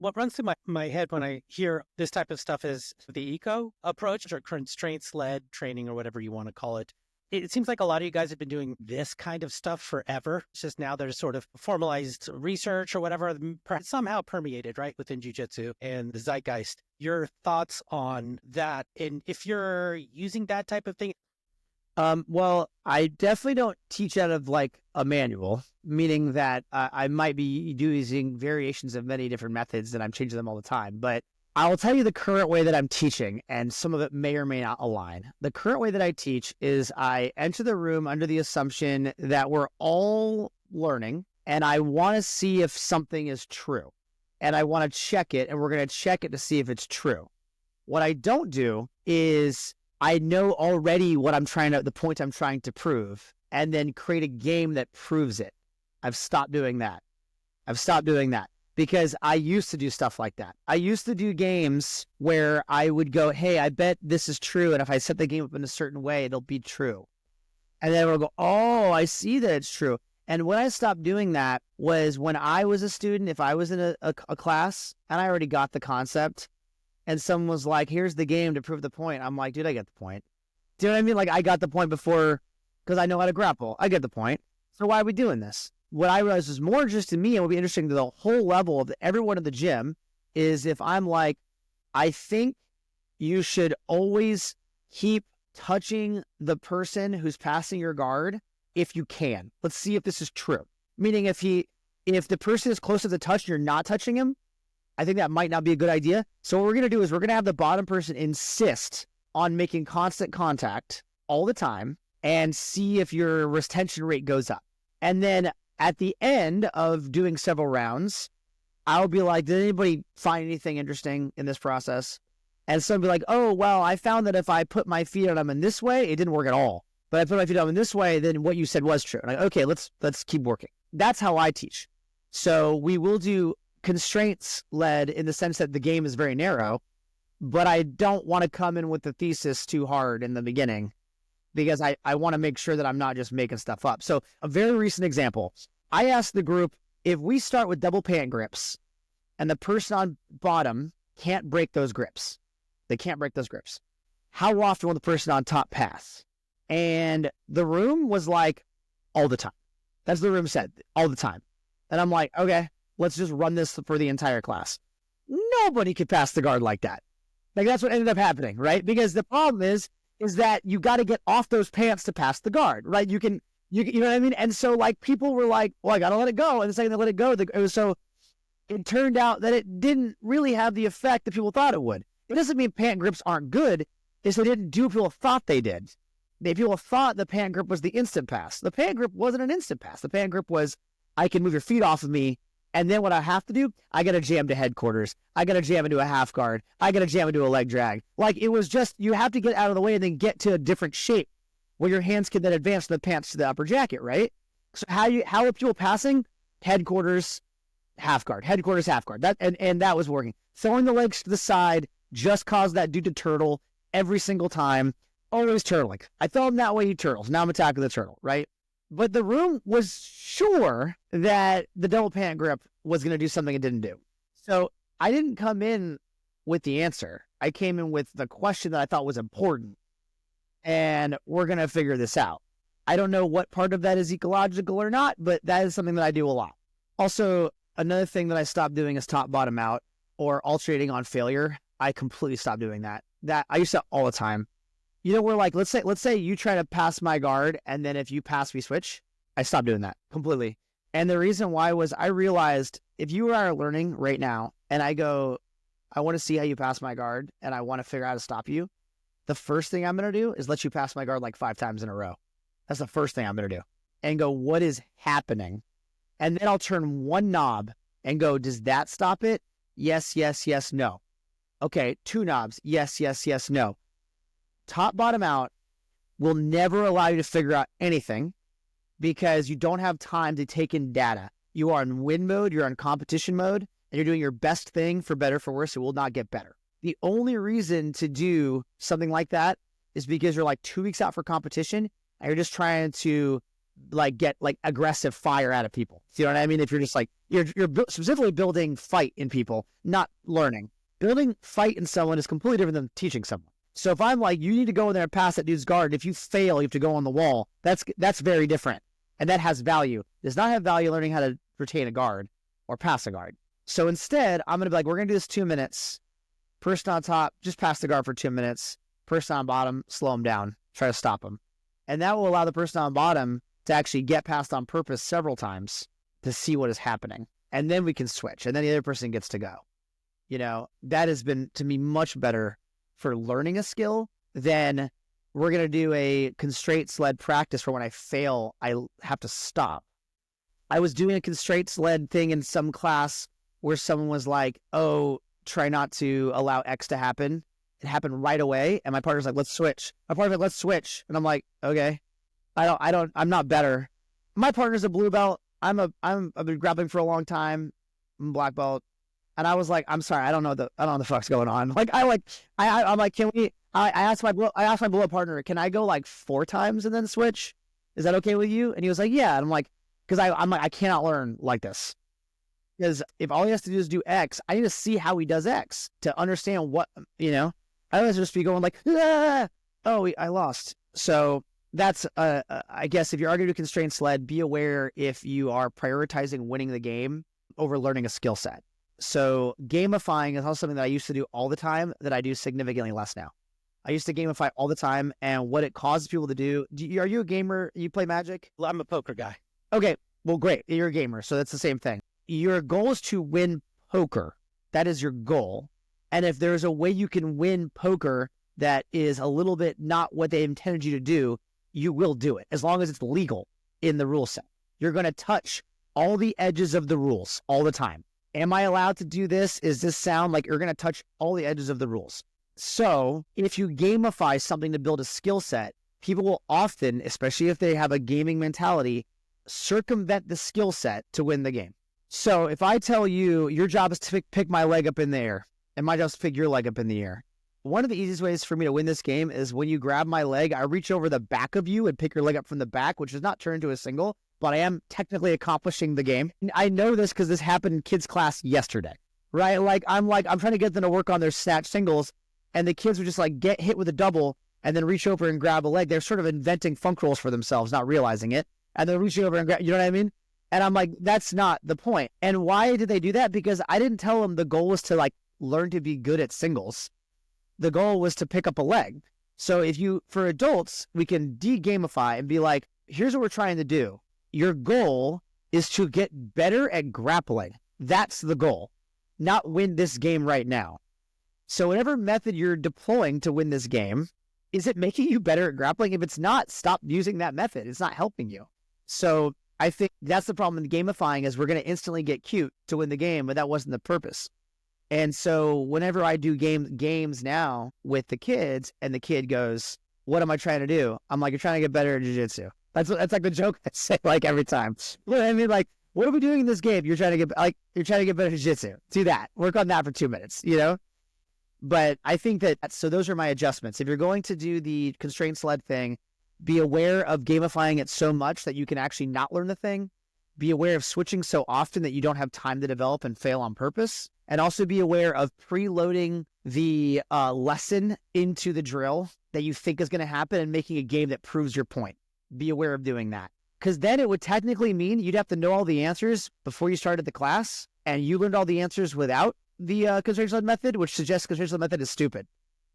What runs through my head when I hear this type of stuff is the eco approach or constraints-led training or whatever you want to call it. It seems like a lot of you guys have been doing this kind of stuff forever. It's just now there's sort of formalized research or whatever, somehow permeated, right, within Jiu Jitsu and the zeitgeist. Your thoughts on that, and if you're using that type of thing? Well, I definitely don't teach out of like a manual, meaning that I might be using variations of many different methods and I'm changing them all the time. But I will tell you the current way that I'm teaching, and some of it may or may not align. The current way that I teach is I enter the room under the assumption that we're all learning, and I want to see if something is true. And I want to check it, and we're going to check it to see if it's true. What I don't do is I know already the point I'm trying to prove, and then create a game that proves it. I've stopped doing that. Because I used to do stuff like that. I used to do games where I would go, hey, I bet this is true. And if I set the game up in a certain way, it'll be true. And then we'll go, oh, I see that it's true. And when I stopped doing that was when I was a student, if I was in a class and I already got the concept and someone was like, here's the game to prove the point. I'm like, dude, I get the point. Do you know what I mean? Like, I got the point before because I know how to grapple. I get the point. So why are we doing this? What I realized was more interesting to me and would be interesting to the whole level of everyone in the gym is if I'm like, I think you should always keep touching the person who's passing your guard if you can. Let's see if this is true. Meaning if the person is close to the touch and you're not touching him, I think that might not be a good idea. So what we're going to do is we're going to have the bottom person insist on making constant contact all the time and see if your retention rate goes up. And then at the end of doing several rounds, I'll be like, did anybody find anything interesting in this process? And someone will be like, oh, well, I found that if I put my feet on them in this way, it didn't work at all. But I put my feet on them in this way, then what you said was true. And okay, let's keep working. That's how I teach. So we will do constraints led in the sense that the game is very narrow, but I don't want to come in with the thesis too hard in the beginning because I want to make sure that I'm not just making stuff up. So a very recent example, I asked the group, if we start with double pant grips and the person on bottom can't break those grips, they can't break those grips, how often will the person on top pass? And the room was like, all the time. That's the room said, all the time. And I'm like, okay, let's just run this for the entire class. Nobody could pass the guard like that. Like that's what ended up happening, right? Because the problem is that you got to get off those pants to pass the guard, right? You know what I mean? And so like people were like, well, I got to let it go. And the second they let it go, it turned out that it didn't really have the effect that people thought it would. It doesn't mean pant grips aren't good. It's they didn't do what people thought they did. People thought the pant grip was the instant pass. The pant grip wasn't an instant pass. The pant grip was, I can move your feet off of me. And then what I have to do, I got to jam to headquarters. I got to jam into a half guard. I got to jam into a leg drag. Like it was just, you have to get out of the way and then get to a different shape where your hands can then advance from the pants to the upper jacket, right? So how are people passing? Headquarters, half guard. Headquarters, half guard. And that was working. Throwing the legs to the side just caused that dude to turtle every single time. Always turtling. I throw him that way, he turtles. Now I'm attacking the turtle, right? But the room was sure that the double pant grip was going to do something it didn't do. So I didn't come in with the answer. I came in with the question that I thought was important. And we're going to figure this out. I don't know what part of that is ecological or not, but that is something that I do a lot. Also, another thing that I stopped doing is top, bottom, out, or alternating on failure. I completely stopped doing that. That I used to all the time. You know, we're like, let's say you try to pass my guard, and then if you pass, we switch. I stopped doing that completely. And the reason why was I realized if you are learning right now, and I go, I want to see how you pass my guard, and I want to figure out how to stop you, the first thing I'm going to do is let you pass my guard like 5 times in a row. That's the first thing I'm going to do. And go, what is happening? And then I'll turn one knob and go, does that stop it? Yes, yes, yes, no. Okay, 2 knobs. Yes, yes, yes, no. Top, bottom, out will never allow you to figure out anything because you don't have time to take in data. You are in win mode, you're in competition mode, and you're doing your best thing for better, for worse. It will not get better. The only reason to do something like that is because you're like 2 weeks out for competition and you're just trying to like get like aggressive fire out of people. You know what I mean? If you're just like, You're specifically building fight in people, not learning. Building fight in someone is completely different than teaching someone. So if I'm like, you need to go in there and pass that dude's guard. If you fail, you have to go on the wall. That's very different. And that has value. It does not have value learning how to retain a guard or pass a guard. So instead, I'm going to be like, we're going to do this 2 minutes. Person on top, just pass the guard for 2 minutes. Person on bottom, slow him down. Try to stop him. And that will allow the person on bottom to actually get past on purpose several times to see what is happening. And then we can switch. And then the other person gets to go. You know, that has been, to me, much better for learning a skill than we're going to do a constraints-led practice where when I fail, I have to stop. I was doing a constraints-led thing in some class where someone was like, oh, try not to allow X to happen. It happened right away. And my partner's like, let's switch. My partner's like, let's switch. And I'm like, okay, I'm not better. My partner's a blue belt. I've been grappling for a long time. I'm a black belt. And I was like, I'm sorry, I don't know the fuck's going on. Like, I'm like, can we, I asked my blue partner, can I go like 4 times and then switch? Is that okay with you? And he was like, yeah. And I'm like, because I'm like, I cannot learn like this. Because if all he has to do is do X, I need to see how he does X to understand what, you know, I would just be going like, ah! I lost. So that's, I guess if you're arguing constraints led, be aware if you are prioritizing winning the game over learning a skill set. So gamifying is also something that I used to do all the time that I do significantly less now. I used to gamify all the time, and what it causes people to do, are you a gamer? You play Magic? I'm a poker guy. Okay, well, great. You're a gamer, so that's the same thing. Your goal is to win poker. That is your goal. And if there's a way you can win poker that is a little bit not what they intended you to do, you will do it, as long as it's legal in the rule set. You're going to touch all the edges of the rules all the time. Am I allowed to do this? Is this sound like you're going to touch all the edges of the rules? So if you gamify something to build a skill set, people will often, especially if they have a gaming mentality, circumvent the skill set to win the game. So if I tell you your job is to pick my leg up in the air and my job is to pick your leg up in the air, one of the easiest ways for me to win this game is when you grab my leg, I reach over the back of you and pick your leg up from the back, which is not turned into a single, but I am technically accomplishing the game. And I know this because this happened in kids' class yesterday, right? I'm trying to get them to work on their snatch singles, and the kids would just like get hit with a double and then reach over and grab a leg. They're sort of inventing funk rolls for themselves, not realizing it. And they're reaching over and grab, you know what I mean? And I'm like, that's not the point. And why did they do that? Because I didn't tell them the goal was to like learn to be good at singles. The goal was to pick up a leg. So for adults, we can de-gamify and be like, here's what we're trying to do. Your goal is to get better at grappling. That's the goal, not win this game right now. So whatever method you're deploying to win this game, is it making you better at grappling? If it's not, stop using that method. It's not helping you. So I think that's the problem in gamifying is we're going to instantly get cute to win the game, but that wasn't the purpose. And so whenever I do games now with the kids and the kid goes, what am I trying to do? I'm like, you're trying to get better at jiu-jitsu. That's like the joke I say like every time. I mean, like, what are we doing in this game? You're trying to get better at jiu-jitsu. Do that. Work on that for 2 minutes, you know? But I think so those are my adjustments. If you're going to do the constraints-led thing, be aware of gamifying it so much that you can actually not learn the thing. Be aware of switching so often that you don't have time to develop and fail on purpose. And also be aware of preloading the lesson into the drill that you think is going to happen and making a game that proves your point. Be aware of doing that. Because then it would technically mean you'd have to know all the answers before you started the class, and you learned all the answers without the constraints-led method, which suggests constraints-led method is stupid.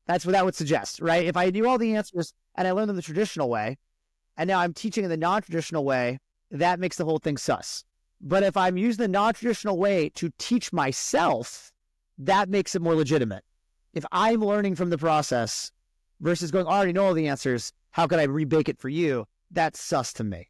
That's what that would suggest, right? If I knew all the answers and I learned them the traditional way, and now I'm teaching in the non-traditional way, that makes the whole thing sus. But if I'm using the non-traditional way to teach myself, that makes it more legitimate. If I'm learning from the process versus going, I already know all the answers, how can I rebake it for you? That's sus to me.